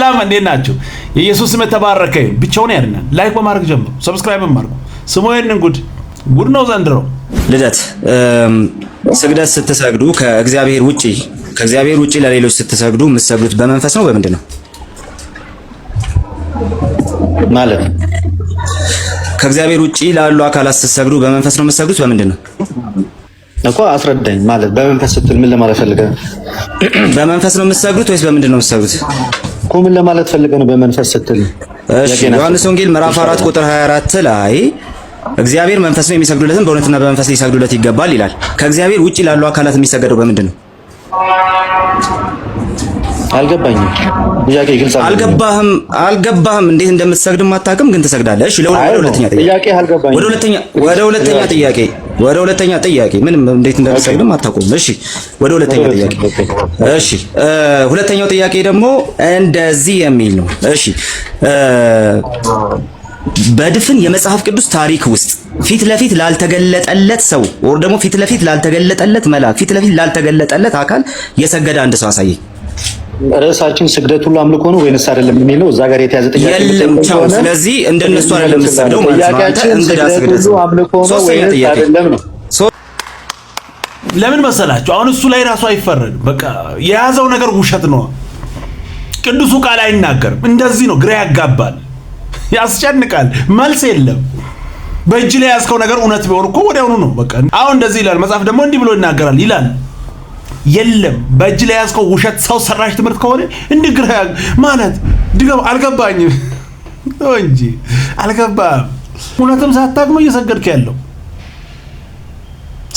ሰላም እንዴት ናችሁ? የኢየሱስ ስም ተባረከ። ብቻውን ያድናል። ላይክ በማድረግ ጀምሩ፣ ሰብስክራይብ በማድረግ ስሙ። ይሄንን ጉድ ነው ዘንድሮ። ልደት ስግደት ስትሰግዱ ከእግዚአብሔር ውጪ ለሌሎች ስትሰግዱ የምትሰግዱት በመንፈስ ነው በምንድን ነው? ማለት ከእግዚአብሔር ውጪ ላሉ አካላት ስትሰግዱ በመንፈስ ነው የምትሰግዱት በምንድን ነው? እኮ አስረዳኝ። ማለት በመንፈስ ስትል ምን ለማለት ፈልገህ ነው? በመንፈስ ነው የምትሰግዱት ወይስ በምንድን ነው የምትሰግዱት? እኮ ምን ለማለት ፈልገህ ነው በመንፈስ ስትል? እሺ ዮሐንስ ወንጌል ምዕራፍ 4 ቁጥር 24 ላይ እግዚአብሔር መንፈስ ነው የሚሰግዱለትም በእውነትና በመንፈስ ሊሰግዱለት ይገባል ይላል። ከእግዚአብሔር ውጪ ላሉ አካላት የሚሰገደው በምንድን ነው? አልገባኝም። ጥያቄ ግልጽ አልገባህም። እንዴት እንደምትሰግድም አታውቅም፣ ግን ትሰግዳለህ። እሺ ወደ ሁለተኛ ጥያቄ ምንም እንዴት እንደምትሰግድም አታውቁም። እሺ ወደ ሁለተኛ ጥያቄ። እሺ ሁለተኛው ጥያቄ ደግሞ እንደዚህ የሚል ነው። እሺ በድፍን የመጽሐፍ ቅዱስ ታሪክ ውስጥ ፊት ለፊት ላልተገለጠለት ሰው ወር ደግሞ ፊት ለፊት ላልተገለጠለት መልአክ ፊት ለፊት ላልተገለጠለት አካል የሰገደ አንድ ሰው አሳየኝ። ርዕሳችን ስግደት ሁሉ አምልኮ ነው ወይንስ አይደለም የሚለው እዛ ጋር የተያዘ ጥያቄ የለም። ስለዚህ እንደነሱ አይደለም የምትሰግደው ማለት ነው። አንተ እንግዳ ስግደት ሁሉ አምልኮ ነው ወይንስ አይደለም ነው? ለምን መሰላችሁ? አሁን እሱ ላይ ራሱ አይፈረድም። በቃ የያዘው ነገር ውሸት ነው። ቅዱሱ ቃል አይናገርም። እንደዚህ ነው። ግራ ያጋባል፣ ያስጨንቃል። መልስ የለም። በእጅ ላይ ያዝከው ነገር እውነት ቢሆን እኮ ወዲያውኑ ነው። በቃ አሁን እንደዚህ ይላል መጽሐፍ፣ ደግሞ እንዲህ ብሎ ይናገራል ይላል። የለም በእጅ ላይ ያዝከው ውሸት ሰው ሰራሽ ትምህርት ከሆነ እንዲህ ግራ ማለት ድገም። አልገባኝም እንጂ አልገባም። እውነትም ሳታውቅ ነው እየሰገድክ ያለው።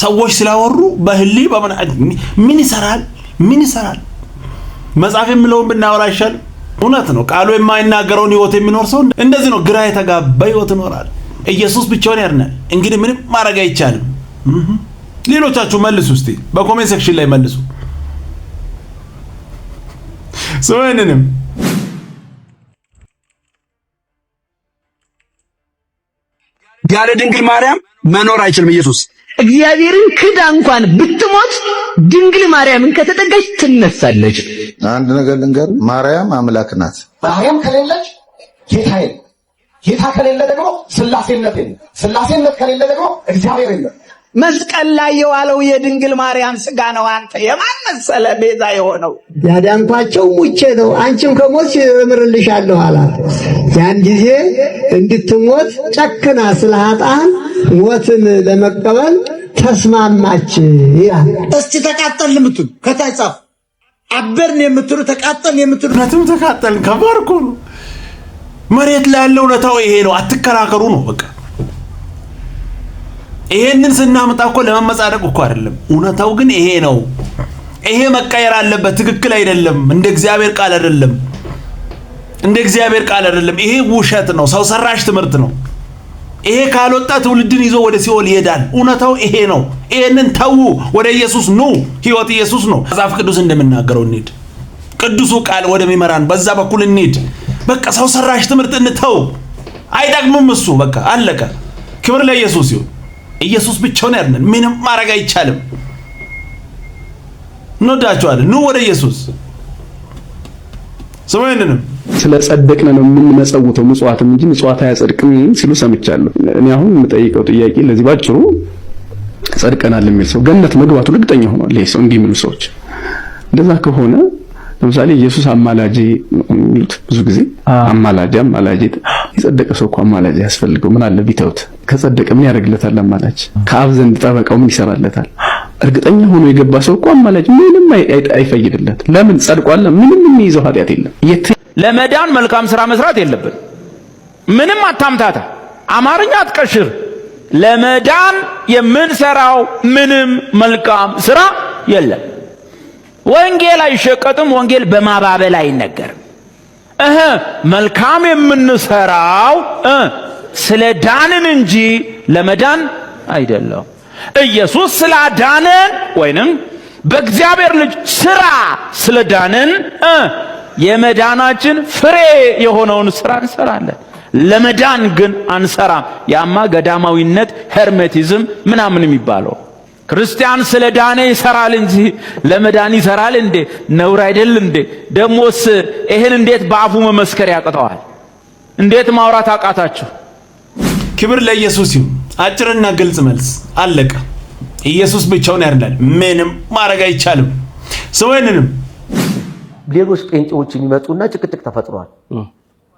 ሰዎች ስላወሩ በህሊ ምን ይሰራል? መጽሐፍ የሚለውን ብናወራ ይሻል። እውነት ነው። ቃሉ የማይናገረውን ህይወት የሚኖር ሰው እንደዚህ ነው። ግራ የተጋባ ህይወት ይኖራል። ኢየሱስ ብቻውን ያድናል። እንግዲህ ምንም ማድረግ አይቻልም። ሌሎቻችሁ መልሱ እስቲ በኮሜንት ሴክሽን ላይ መልሱ። ሰውንንም ያለ ድንግል ማርያም መኖር አይችልም። ኢየሱስ እግዚአብሔርን ክዳ እንኳን ብትሞት ድንግል ማርያምን ከተጠጋች ትነሳለች። አንድ ነገር ልንገር፣ ማርያም አምላክ ናት። ማርያም ከሌለች ጌታ የለም። ጌታ ከሌለ ደግሞ ስላሴነት የለም። ስላሴነት ከሌለ ደግሞ እግዚአብሔር የለም። መስቀል ላይ የዋለው የድንግል ማርያም ስጋ ነው። አንተ የማን መሰለ ቤዛ የሆነው? ያዳንኳቸው ሙቼ ነው፣ አንቺም ከሞት እምርልሻለሁ አላት። ያን ጊዜ እንድትሞት ጨክና ስለ ኃጥአን ሞትን ለመቀበል ተስማማች ይላል። እስቲ ተቃጠልን የምትሉ ከታይ ጻፍ። አበርን የምትሉ ተቃጠልን የምትሉ ነትም ተቃጠልን ከባርኩ ነው። መሬት ላይ ያለው እውነታው ይሄ ነው። አትከራከሩ ነው በቃ። ይሄንን ስናመጣ እኮ ለመመጻደቅ እኮ አይደለም። እውነታው ግን ይሄ ነው። ይሄ መቀየር አለበት። ትክክል አይደለም። እንደ እግዚአብሔር ቃል አይደለም። ይሄ ውሸት ነው። ሰው ሰራሽ ትምህርት ነው። ይሄ ካልወጣ ትውልድን ይዞ ወደ ሲኦል ይሄዳል። እውነታው ይሄ ነው። ይሄንን ተው፣ ወደ ኢየሱስ ኑ። ህይወት ኢየሱስ ነው። መጽሐፍ ቅዱስ እንደምናገረው እንሂድ። ቅዱሱ ቃል ወደሚመራን በዛ በኩል እንሂድ። በቃ ሰው ሰራሽ ትምህርት እንተው። አይጠቅምም እሱ። በቃ አለቀ። ክብር ለኢየሱስ ይሁን። ኢየሱስ ብቻውን ያድናል። ምንም ማድረግ አይቻልም። እንወዳቸዋለን። ኑ ወደ ኢየሱስ። ሰማይንንም ስለ ጸደቅን ነው የምንመጸውተው ምጽዋትም እንጂ ምጽዋት አያጸድቅም ሲሉ ሰምቻለሁ። እኔ አሁን የምጠይቀው ጥያቄ ለዚህ ባጭሩ ጸድቀናል የሚል ሰው ገነት መግባቱ እርግጠኛ ሆኗል ይሄ ሰው? እንዲህ የሚሉ ሰዎች እንደዛ ከሆነ ለምሳሌ ኢየሱስ አማላጅ የሚሉት ብዙ ጊዜ አማላጅ የጸደቀ ሰው እኮ አማላጅ ያስፈልገው ምን አለ ቢተውት? ከጸደቀ ምን ያደርግለታል? አማላጅ ከአብ ዘንድ ጠበቃው ምን ይሰራለታል? እርግጠኛ ሆኖ የገባ ሰው እኮ አማላጅ ምንም አይፈይድለት። ለምን ጸድቋል? ምንም የሚይዘው ኃጢአት የለም። ለመዳን መልካም ስራ መስራት የለብን። ምንም አታምታታ፣ አማርኛ አትቀሽር። ለመዳን የምንሰራው ምንም መልካም ስራ የለም። ወንጌል አይሸቀጥም። ወንጌል በማባበል አይነገርም። መልካም የምንሰራው ስለ ዳንን እንጂ ለመዳን አይደለም። ኢየሱስ ስላዳነን ወይንም በእግዚአብሔር ልጅ ስራ ስለዳነን የመዳናችን ፍሬ የሆነውን ስራ እንሰራለን። ለመዳን ግን አንሰራም። ያማ ገዳማዊነት፣ ሄርሜቲዝም ምናምን የሚባለው ክርስቲያን ስለ ዳነ ይሰራል እንጂ ለመዳን ይሰራል እንዴ? ነውር አይደል እንዴ? ደሞስ ይሄን እንዴት በአፉ መመስከር ያቅተዋል? እንዴት ማውራት አቃታችሁ? ክብር ለኢየሱስ ይሁን። አጭርና ግልጽ መልስ አለቀ። ኢየሱስ ብቻውን ያድናል። ምንም ማድረግ አይቻልም። ሰውየንም ሌሎች ጴንጤዎች የሚመጡና ጭቅጭቅ ተፈጥሯል።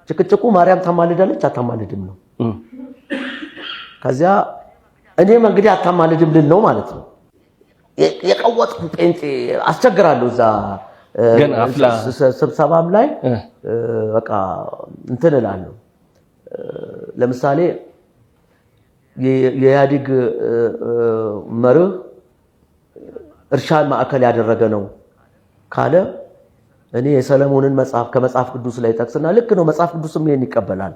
ጭቅጭቁ ማርያም ታማልዳለች አታማልድም ነው። ከዚያ እኔም እንግዲህ አታማልድም ልል ነው ማለት ነው። የቀወጥኩ ጴንጤ አስቸግራለሁ። እዛ ግን አፍላ ስብሰባም ላይ በቃ እንትን እላለሁ። ለምሳሌ የኢህአዴግ መርህ እርሻን ማዕከል ያደረገ ነው ካለ እኔ የሰለሞንን መጽሐፍ ከመጽሐፍ ቅዱስ ላይ ጠቅስና ልክ ነው መጽሐፍ ቅዱስም ይሄን ይቀበላል።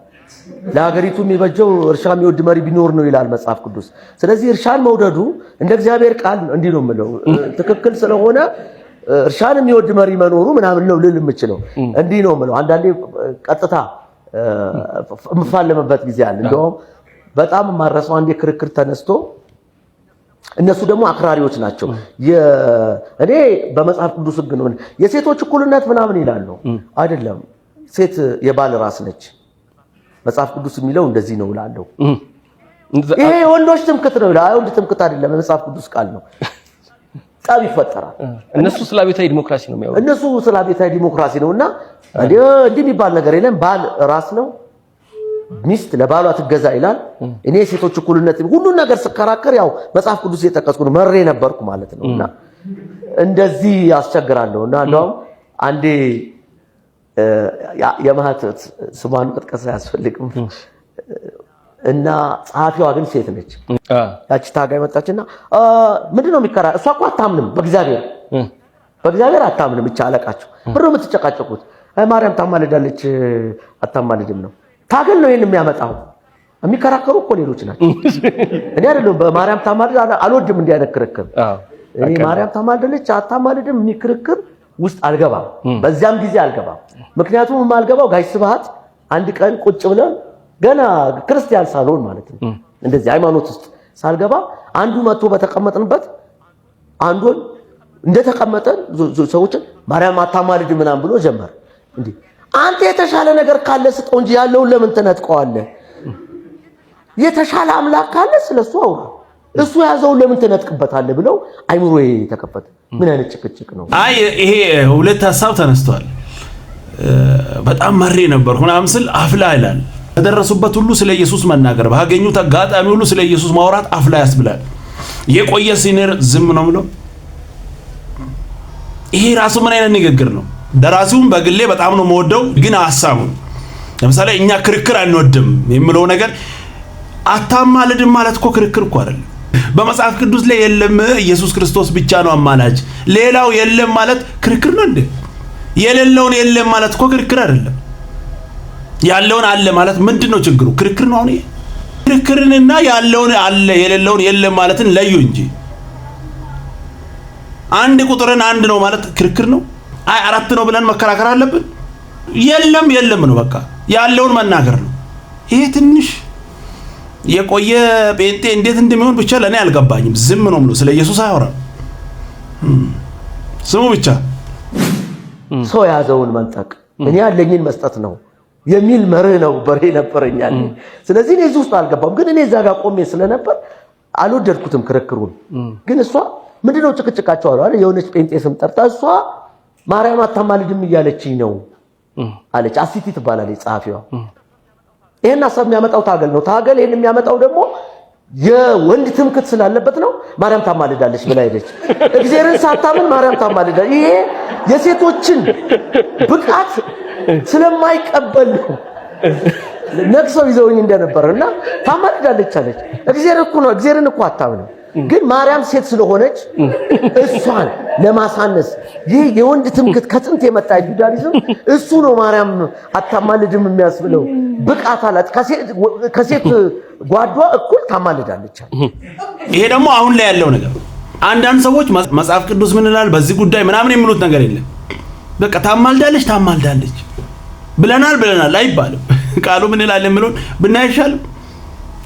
ለሀገሪቱ የሚበጀው እርሻ የሚወድ መሪ ቢኖር ነው ይላል መጽሐፍ ቅዱስ። ስለዚህ እርሻን መውደዱ እንደ እግዚአብሔር ቃል እንዲህ ነው የምለው ትክክል ስለሆነ እርሻን የሚወድ መሪ መኖሩ ምናምን ነው ልል የምችለው። እንዲህ ነው የምለው። አንዳንዴ ቀጥታ የምፋለምበት ጊዜ አለ። እንደውም በጣም ማረሰው አንዴ ክርክር ተነስቶ እነሱ ደግሞ አክራሪዎች ናቸው። እኔ በመጽሐፍ ቅዱስ ሕግ ነው የሴቶች እኩልነት ምናምን ይላሉ። አይደለም ሴት የባል ራስ ነች። መጽሐፍ ቅዱስ የሚለው እንደዚህ ነው እላለሁ። ይሄ ወንዶች ትምክት ነው ይላል። ወንድ ትምክት አይደለም፣ መጽሐፍ ቅዱስ ቃል ነው። ጠብ ይፈጠራል። እነሱ ስለ አብዮታዊ ዲሞክራሲ ነው የሚያወሩት። እነሱ ስለ አብዮታዊ ዲሞክራሲ ነውና እንዲህ የሚባል ነገር የለም። ባል ራስ ነው፣ ሚስት ለባሏ ትገዛ ይላል። እኔ ሴቶች እኩልነት ሁሉን ነገር ስከራከር ያው መጽሐፍ ቅዱስ እየጠቀስኩ ነው፣ መሬ ነበርኩ ማለት ነውና እንደዚህ ያስቸግራለሁና እንደውም አንዴ የማህተት ስሟን መጥቀስ አያስፈልግም እና ጸሐፊዋ ግን ሴት ነች። ያቺ ታጋይ መጣችና ምንድነው የሚከራ እሷ እኮ አታምንም በእግዚአብሔር አታምንም ብቻ አለቃቸው ብሩ የምትጨቃጨቁት ማርያም ታማልዳለች አታማልድም ነው። ታገል ነው ይሄን የሚያመጣው። የሚከራከሩ እኮ ሌሎች ናቸው። እኔ አይደለም በማርያም ታማልድ አልወድም እንዲህ አይነት ክርክር። እኔ ማርያም ታማልዳለች አታማልድም የሚክርክር ውስጥ አልገባም። በዚያም ጊዜ አልገባም። ምክንያቱም የማልገባው ጋሽ ስብሐት አንድ ቀን ቁጭ ብለን ገና ክርስቲያን ሳልሆን ማለት ነው እንደዚህ ሃይማኖት ውስጥ ሳልገባ አንዱ መጥቶ በተቀመጥንበት አንዱን እንደተቀመጠን ሰዎችን ማርያም አታማልድ ምናምን ብሎ ጀመር። እንዴ አንተ የተሻለ ነገር ካለ ስጠው እንጂ ያለውን ለምን ትነጥቀዋለህ? የተሻለ አምላክ ካለ ስለሱ አውራ፣ እሱ ያዘውን ለምን ትነጥቅበታለህ ብለው አይምሮዬ ተከፈተ። ምን አይነት ጭቅጭቅ ነው? አይ ይሄ ሁለት ሐሳብ ተነስተዋል። በጣም መሬ ነበር ምናምን ስል አፍላ ይላል። ተደረሱበት ሁሉ ስለ ኢየሱስ መናገር ባገኙት አጋጣሚ ሁሉ ስለ ኢየሱስ ማውራት አፍላ ያስብላል። የቆየ ሲነር ዝም ነው ብለው ይሄ ራሱ ምን አይነት ንግግር ነው? ደራሲውን በግሌ በጣም ነው የምወደው፣ ግን ሐሳቡ ለምሳሌ እኛ ክርክር አንወድም የሚለው ነገር አታማልድም ማለት እኮ ክርክር እኮ አይደለም። በመጽሐፍ ቅዱስ ላይ የለም ኢየሱስ ክርስቶስ ብቻ ነው አማላጅ ሌላው የለም ማለት ክርክር ነው እንዴ? የሌለውን የለም ማለት እኮ ክርክር አይደለም። ያለውን አለ ማለት ምንድነው ችግሩ? ክርክር ነው። አሁን ክርክርንና ያለውን አለ የሌለውን የለም ማለትን ለዩ እንጂ አንድ ቁጥርን አንድ ነው ማለት ክርክር ነው? አይ አራት ነው ብለን መከራከር አለብን? የለም የለም ነው በቃ ያለውን መናገር ነው። ይሄ ትንሽ የቆየ ጴንጤ እንዴት እንደሚሆን ብቻ ለኔ አልገባኝም። ዝም ነው ብሎ ስለ ኢየሱስ አያወራም። ስሙ ብቻ ሰው ያዘውን መንጠቅ እኔ ያለኝን መስጠት ነው የሚል መርህ ነው በሬ ነበረኛል። ስለዚህ እኔ እዚህ ውስጥ አልገባም። ግን እኔ እዛ ጋር ቆሜ ስለነበር አልወደድኩትም ክርክሩን። ግን እሷ ምንድነው ጭቅጭቃቸው አለ የሆነች ጴንጤ ስም ጠርታ እሷ ማርያም አታማልድም እያለችኝ ነው አለች። አሲቲ ትባላለች ጸሐፊዋ። ይሄን ሐሳብ የሚያመጣው ታገል ነው። ታገል ይሄን የሚያመጣው ደግሞ የወንድ ትምክት ስላለበት ነው። ማርያም ታማልዳለች ብላ ሄደች። እግዚአብሔርን ሳታምን ማርያም ታማልዳለች። ይሄ የሴቶችን ብቃት ስለማይቀበል ነው ነክሰው ይዘውኝ እንደነበርና ታማልዳለች አለች። እግዚአብሔርን እኮ አታምንም። ግን ማርያም ሴት ስለሆነች እሷን ለማሳነስ ይህ የወንድ ትምክት ከጥንት የመጣ ጁዳይዝም እሱ ነው ማርያም አታማልድም የሚያስብለው ብቃት አላት። ከሴት ጓዷ እኩል ታማልዳለች። ይሄ ደግሞ አሁን ላይ ያለው ነገር አንዳንድ ሰዎች መጽሐፍ ቅዱስ ምን ይላል በዚህ ጉዳይ ምናምን የሚሉት ነገር የለም። በቃ ታማልዳለች ብለናል አይባልም። ቃሉ ምን ይላል የሚሉን ብናይሻል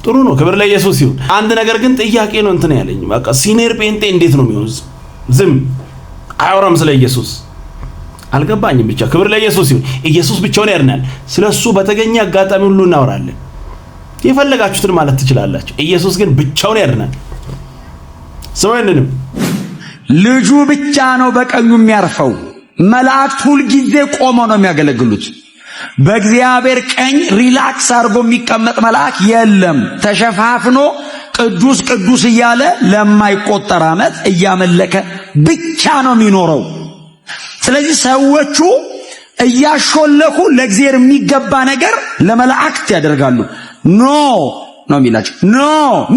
ጥሩ ነው። ክብር ለኢየሱስ ይሁን። አንድ ነገር ግን ጥያቄ ነው እንትን ያለኝ በቃ ሲኒየር ጴንጤ እንዴት ነው የሚሆን? ዝም አያወራም ስለ ኢየሱስ አልገባኝም። ብቻ ክብር ለኢየሱስ ይሁን። ኢየሱስ ብቻውን ያድናል። ስለሱ በተገኘ አጋጣሚ ሁሉ እናወራለን። የፈለጋችሁትን ማለት ትችላላችሁ። ኢየሱስ ግን ብቻውን ያድናል። ሰውየንም ልጁ ብቻ ነው በቀኙ የሚያርፈው። መላእክት ሁል ጊዜ ቆመው ነው የሚያገለግሉት። በእግዚአብሔር ቀኝ ሪላክስ አድርጎ የሚቀመጥ መልአክ የለም። ተሸፋፍኖ ቅዱስ ቅዱስ እያለ ለማይቆጠር ዓመት እያመለከ ብቻ ነው የሚኖረው። ስለዚህ ሰዎቹ እያሾለኩ ለእግዚአብሔር የሚገባ ነገር ለመላእክት ያደርጋሉ። ኖ ነው የሚላቸው። ኖ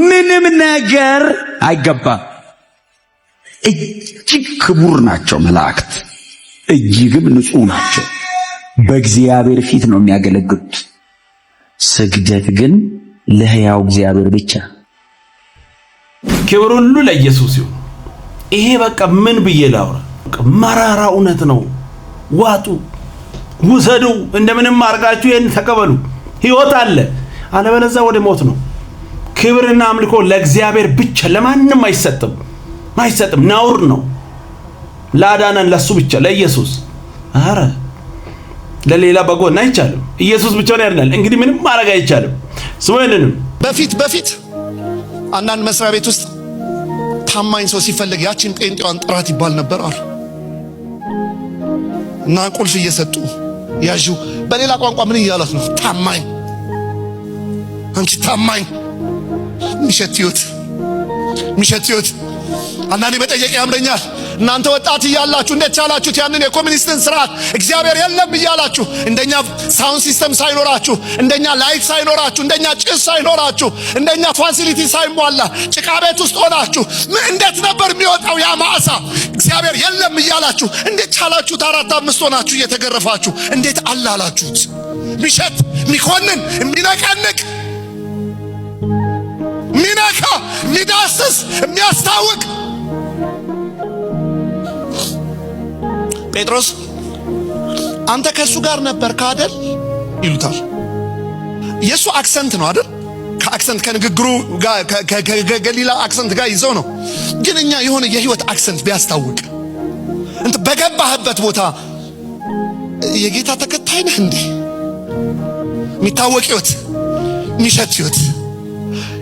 ምንም ነገር አይገባም። እጅግ ክቡር ናቸው መላእክት፣ እጅግም ንጹህ ናቸው። በእግዚአብሔር ፊት ነው የሚያገለግሉት። ስግደት ግን ለሕያው እግዚአብሔር ብቻ። ክብር ሁሉ ለኢየሱስ ይሁን። ይሄ በቃ ምን ብዬ ላውራ? መራራ እውነት ነው። ዋጡ፣ ውሰዱ፣ እንደምንም አድርጋችሁ ይሄን ተቀበሉ። ሕይወት አለ፣ አለበለዚያ ወደ ሞት ነው። ክብርና አምልኮ ለእግዚአብሔር ብቻ፣ ለማንም አይሰጥም። ነውር ነው። ላዳነን ለሱ ብቻ ለኢየሱስ። አረ ለሌላ በጎን አይቻልም። ኢየሱስ ብቻውን ያድናል። እንግዲህ ምንም ማድረግ አይቻልም። ስሙኝንም በፊት አንዳንድ መስሪያ ቤት ውስጥ ታማኝ ሰው ሲፈልግ ያችን ጴንጤዋን ጥራት ይባል ነበር አሉ እና ቁልፍ እየሰጡ ያዡ። በሌላ ቋንቋ ምን እያላት ነው? ታማኝ፣ አንቺ ታማኝ። ሚሸትዩት አንዳንዴ መጠየቅ ያምረኛል። እናንተ ወጣት እያላችሁ እንዴት ቻላችሁት ያንን የኮሚኒስትን ስርዓት? እግዚአብሔር የለም እያላችሁ እንደኛ ሳውንድ ሲስተም ሳይኖራችሁ፣ እንደኛ ላይት ሳይኖራችሁ፣ እንደኛ ጭስ ሳይኖራችሁ፣ እንደኛ ፋሲሊቲ ሳይሟላ ጭቃ ቤት ውስጥ ሆናችሁ እንዴት ነበር የሚወጣው ያ ማዕሳ? እግዚአብሔር የለም እያላችሁ እንዴት ቻላችሁት? 4-5 ሆናችሁ እየተገረፋችሁ እንዴት አላላችሁት? ሚሸት፣ ሚኮንን፣ የሚነቀንቅ፣ ሚነካ፣ ሚዳስስ፣ የሚያስታውቅ ጴጥሮስ አንተ ከሱ ጋር ነበርክ አይደል ይሉታል። የሱ አክሰንት ነው አይደል? ከአክሰንት ከንግግሩ ጋር ከገሊላ አክሰንት ጋር ይዘው ነው። ግን እኛ የሆነ የህይወት አክሰንት ቢያስታውቅ እንት በገባህበት ቦታ የጌታ ተከታይ ነህ እንዴ? የሚታወቅ ህይወት፣ የሚሸት ህይወት።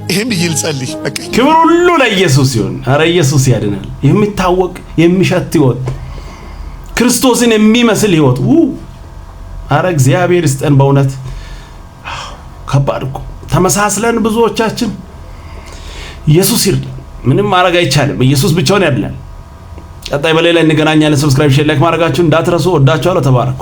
ይሄም ይልጸልይ። በቃ ክብር ሁሉ ለኢየሱስ ይሁን። አረ ኢየሱስ ያድናል። የሚታወቅ የሚሸት ህይወት፣ ክርስቶስን የሚመስል ህይወት። አረ እግዚአብሔር ይስጠን። በእውነት ከባድ እኮ ተመሳስለን ብዙዎቻችን። ኢየሱስ ይርዳ። ምንም ማድረግ አይቻልም። ኢየሱስ ብቻውን ያድናል። ቀጣይ በሌላ እንገናኛለን። ሰብስክራይብ፣ ሼር፣ ላይክ ማድረጋችሁን እንዳትረሱ። ወዳችኋለሁ። ተባረኩ።